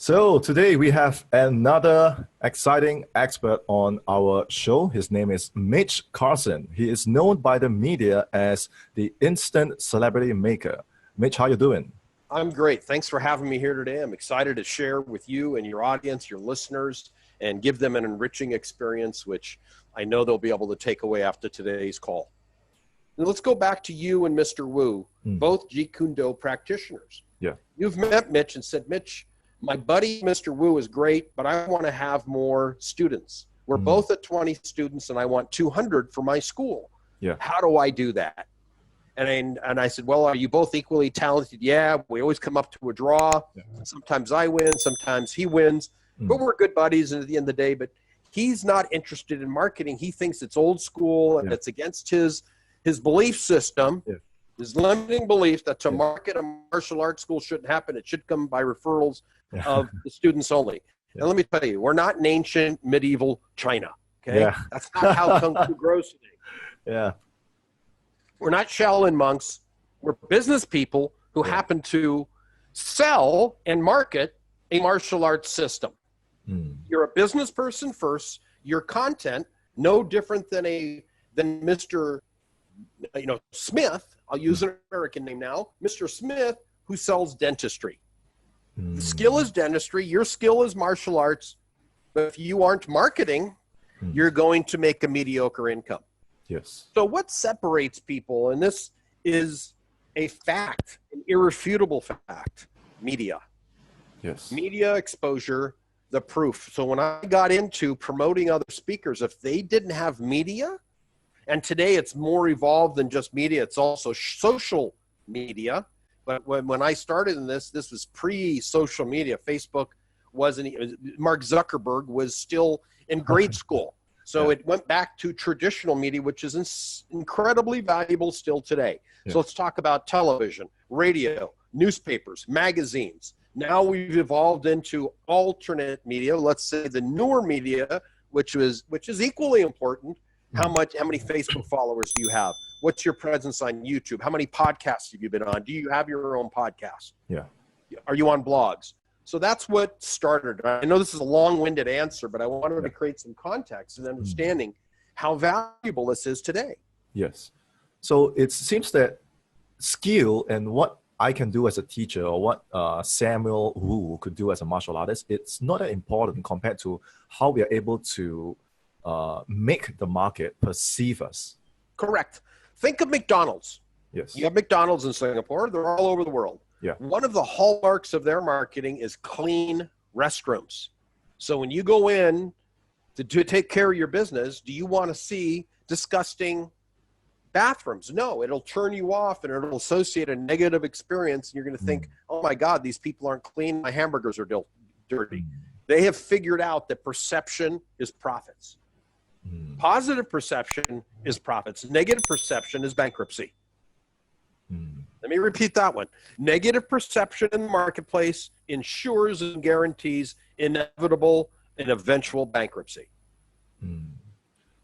So today we have another exciting expert on our show. His name is Mitch Carson. He is known by the media as the instant celebrity maker. Mitch, how you doing? I'm great. Thanks for having me here today. I'm excited to share with you and your audience, your listeners, and give them an enriching experience, which I know they'll be able to take away after today's call. Now let's go back to you and Mr. Wu, both Jeet Kune Do practitioners. Yeah. You've met Mitch and said, Mitch, my buddy, Mr. Wu, is great, but I want to have more students. We're both at 20 students, and I want 200 for my school. Yeah. How do I do that? And I said, well, are you both equally talented? Yeah, we always come up to a draw. Yeah. Sometimes I win, sometimes he wins, but we're good buddies at the end of the day. But he's not interested in marketing. He thinks it's old school and it's against his belief system. Yeah. His limiting belief that to market a martial arts school shouldn't happen. It should come by referrals of the students only. And let me tell you, we're not in ancient medieval China. Okay, that's not how Kung Fu grows today. Yeah, we're not Shaolin monks. We're business people who happen to sell and market a martial arts system. You're a business person first. Your content no different than Mr. Smith. I'll use an American name now, Mr. Smith, who sells dentistry. The skill is dentistry. Your skill is martial arts. But if you aren't marketing, you're going to make a mediocre income. Yes. So what separates people, and this is a fact, an irrefutable fact, media. Yes. Media exposure, the proof. So when I got into promoting other speakers, if they didn't have media, and today it's more evolved than just media, it's also social media. But when I started in this was pre-social media. Facebook wasn't, Mark Zuckerberg was still in grade school. So it went back to traditional media, which is incredibly valuable still today. So let's talk about television, radio, newspapers, magazines. Now we've evolved into alternate media. Let's say the newer media, which is equally important. How many Facebook followers do you have? What's your presence on YouTube? How many podcasts have you been on? Do you have your own podcast? Yeah. Are you on blogs? So that's what started. I know this is a long-winded answer, but I wanted to create some context and understanding how valuable this is today. Yes. So it seems that skill and what I can do as a teacher or what Samuel Wu could do as a martial artist, it's not that important compared to how we are able to make the market perceive us. Correct. Think of McDonald's. Yes. You have McDonald's in Singapore. They're all over the world. Yeah. One of the hallmarks of their marketing is clean restrooms. So when you go in to take care of your business, do you want to see disgusting bathrooms? No, it'll turn you off and it'll associate a negative experience. And you're going to think, oh my God, these people aren't clean. My hamburgers are dirty. They have figured out that perception is profits. Positive perception is profits. Negative perception is bankruptcy. Let me repeat that one. Negative perception in the marketplace ensures and guarantees inevitable and eventual bankruptcy.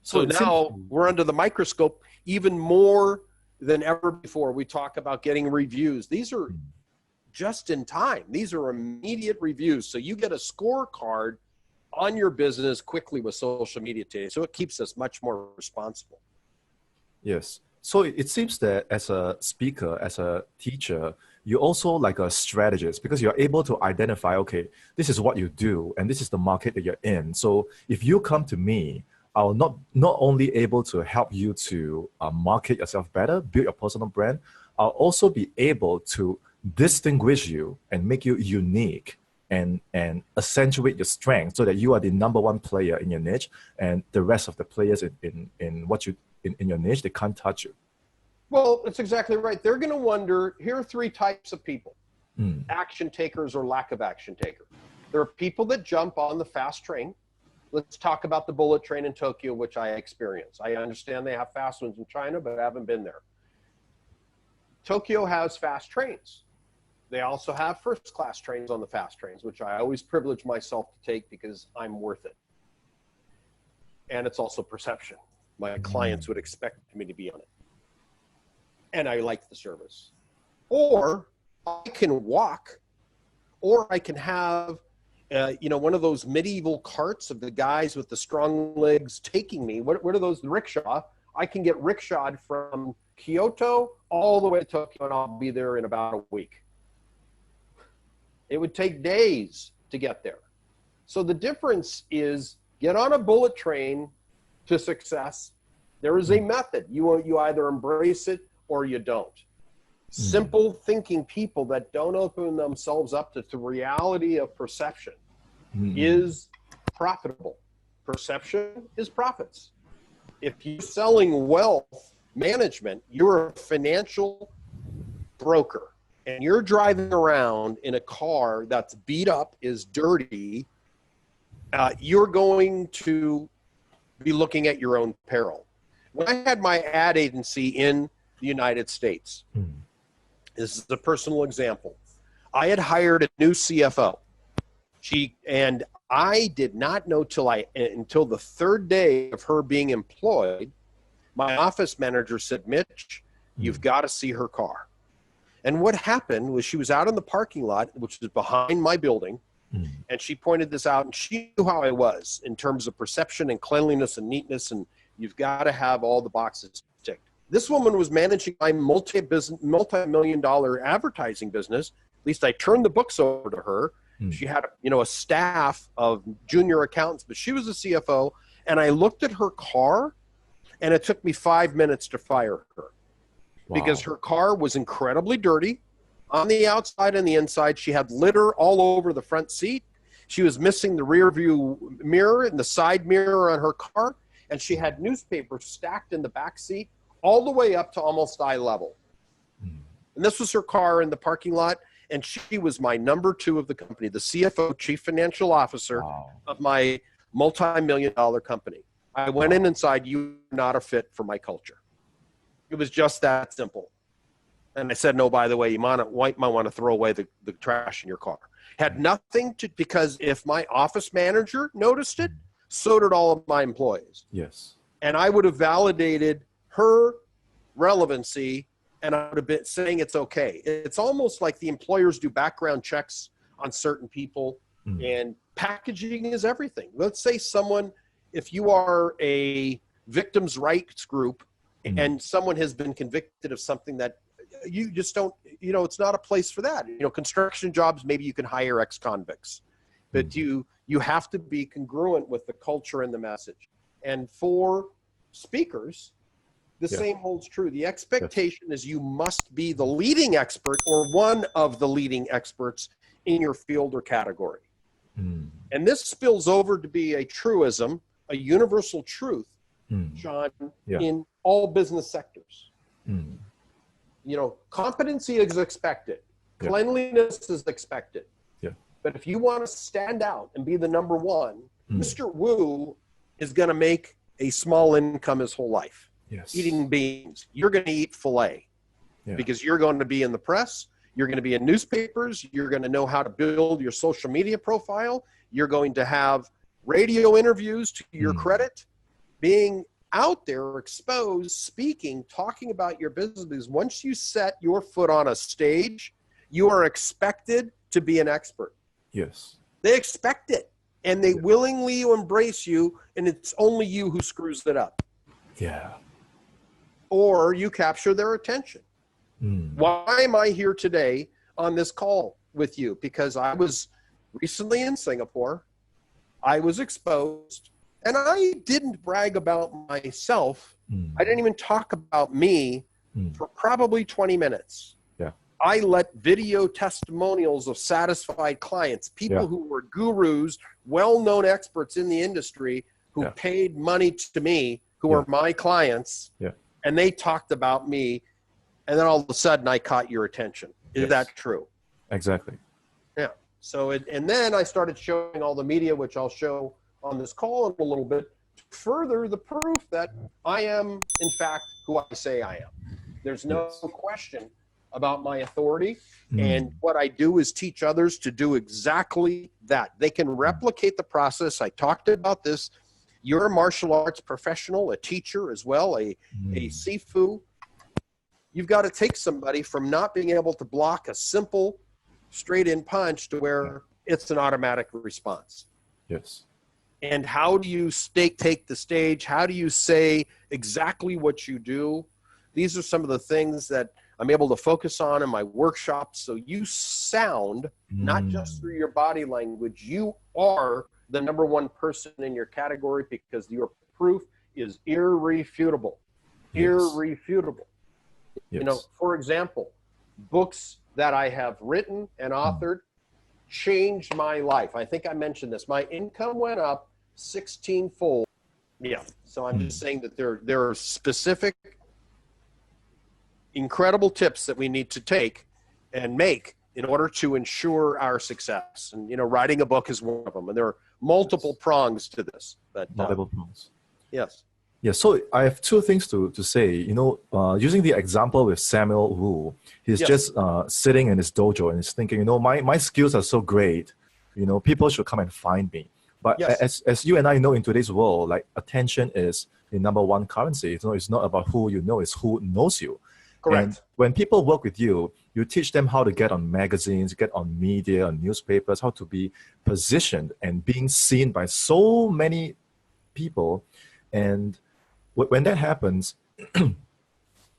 So now we're under the microscope even more than ever before. We talk about getting reviews. These are just in time. These are immediate reviews. So you get a scorecard on your business quickly with social media today. So it keeps us much more responsible. Yes. So it seems that as a speaker, as a teacher, you're also like a strategist because you're able to identify, okay, this is what you do and this is the market that you're in. So if you come to me, I'll not only able to help you to market yourself better, build your personal brand, I'll also be able to distinguish you and make you unique and accentuate your strength so that you are the number one player in your niche and the rest of the players in what you in your niche, they can't touch you. Well, that's exactly right. They're going to wonder, here are three types of people, action takers or lack of action taker. There are people that jump on the fast train. Let's talk about the bullet train in Tokyo, which I experienced. I understand they have fast ones in China, but I haven't been there. Tokyo has fast trains. They also have first-class trains on the fast trains, which I always privilege myself to take because I'm worth it. And it's also perception. My clients would expect me to be on it. And I like the service. Or I can walk, or I can have one of those medieval carts of the guys with the strong legs taking me. What are those? The rickshaw. I can get rickshawed from Kyoto all the way to Tokyo, and I'll be there in about a week. It would take days to get there. So the difference is get on a bullet train to success. There is a method. You either embrace it or you don't. Simple thinking people that don't open themselves up to the reality of perception is profitable. Perception is profits. If you're selling wealth management, you're a financial broker and you're driving around in a car that's beat up, is dirty, you're going to be looking at your own peril. When I had my ad agency in the United States, this is a personal example. I had hired a new CFO. And I did not know until the third day of her being employed, my office manager said, Mitch, you've got to see her car. And what happened was she was out in the parking lot, which is behind my building, and she pointed this out, and she knew how I was in terms of perception and cleanliness and neatness, and you've got to have all the boxes ticked. This woman was managing my multi-million-dollar advertising business. At least I turned the books over to her. She had, a staff of junior accountants, but she was a CFO. And I looked at her car, and it took me 5 minutes to fire her because her car was incredibly dirty on the outside and the inside. She had litter all over the front seat. She was missing the rear view mirror and the side mirror on her car. And she had newspapers stacked in the back seat all the way up to almost eye level. And this was her car in the parking lot. And she was my number 2 of the company, the CFO, chief financial officer of my multi-million-dollar company. I went in inside, you're not a fit for my culture. It was just that simple. And I said, no, by the way, you might want to throw away the trash in your car. Had nothing to, because if my office manager noticed it, so did all of my employees. Yes. And I would have validated her relevancy, and I would have been saying it's okay. It's almost like the employers do background checks on certain people, and packaging is everything. Let's say someone, if you are a victims' rights group and someone has been convicted of something that you just don't, it's not a place for that. Construction jobs, maybe you can hire ex-convicts, but you have to be congruent with the culture and the message. And for speakers, the same holds true. The expectation is you must be the leading expert or one of the leading experts in your field or category. And this spills over to be a truism, a universal truth, John, in all business sectors. Competency is expected. Cleanliness is expected. But if you want to stand out and be the number one, Mr. Wu is going to make a small income his whole life. Eating beans. You're going to eat filet because you're going to be in the press. You're going to be in newspapers. You're going to know how to build your social media profile. You're going to have radio interviews to your credit. Being out there, exposed, speaking, talking about your business. Because once you set your foot on a stage, you are expected to be an expert. Yes. They expect it, and they willingly embrace you, and it's only you who screws it up. Yeah. Or you capture their attention. Why am I here today on this call with you? Because I was recently in Singapore. I was exposed, and I didn't brag about myself. I didn't even talk about me for probably 20 minutes. I let video testimonials of satisfied clients, people who were gurus, well-known experts in the industry who paid money to me, who are my clients, and they talked about me, and then all of a sudden I caught your attention. Is that true? Exactly. Yeah. So, and then I started showing all the media, which I'll show on this call in a little bit, to further the proof that I am, in fact, who I say I am. There's no question about my authority, and what I do is teach others to do exactly that. They can replicate the process. I talked about this. You're a martial arts professional, a teacher as well, a sifu. You've got to take somebody from not being able to block a simple straight-in punch to where it's an automatic response. Yes. And how do you take the stage? How do you say exactly what you do? These are some of the things that I'm able to focus on in my workshops. So you sound, not just through your body language, you are the number one person in your category because your proof is irrefutable. Yes. Irrefutable. Yes. You know, for example, books that I have written and authored changed my life. I think I mentioned this. My income went up 16-fold. Yeah. So I'm just saying that there are specific, incredible tips that we need to take and make in order to ensure our success. And, you know, writing a book is one of them. And there are multiple prongs to this. But Multiple prongs. Yes. Yeah, so I have two things to say. You know, using the example with Samuel Wu, he's just sitting in his dojo and he's thinking, you know, my skills are so great, you know, people should come and find me. But as you and I know, in today's world, like, attention is the number one currency. You know, it's not about who you know, it's who knows you. Correct. And when people work with you, you teach them how to get on magazines, get on media, on newspapers, how to be positioned and being seen by so many people. And when that happens,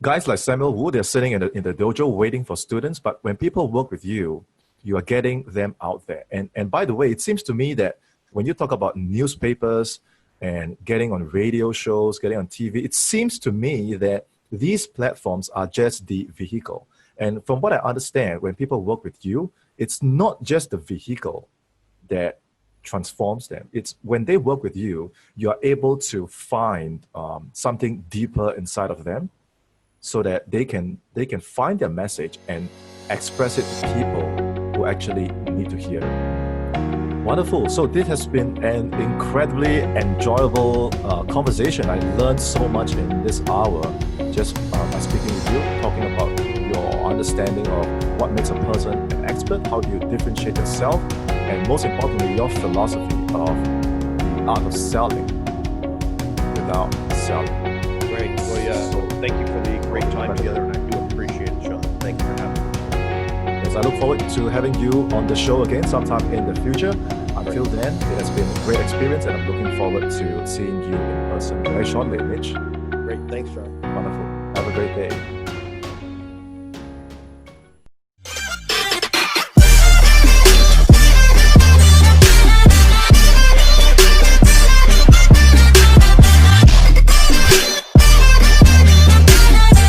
guys like Samuel Wu, they're sitting in the dojo waiting for students. But when people work with you, you are getting them out there. And by the way, it seems to me that when you talk about newspapers and getting on radio shows, getting on TV, it seems to me that these platforms are just the vehicle. And from what I understand, when people work with you, it's not just the vehicle that transforms them. It's when they work with you, you are able to find something deeper inside of them so that they can find their message and express it to people who actually need to hear it. Wonderful. So this has been an incredibly enjoyable conversation. I learned so much in this hour just by speaking with you, talking about your understanding of what makes a person an expert, how do you differentiate yourself, and most importantly, your philosophy of the art of selling without selling. Great. Well, yeah. So thank you for the great time together, and I do appreciate it, Sean. Thank you for having me. Yes, I look forward to having you on the show again sometime in the future. Until then, it has been a great experience, and I'm looking forward to seeing you in person very shortly, Mitch. Great. Thanks, Sean. Wonderful. Have a great day.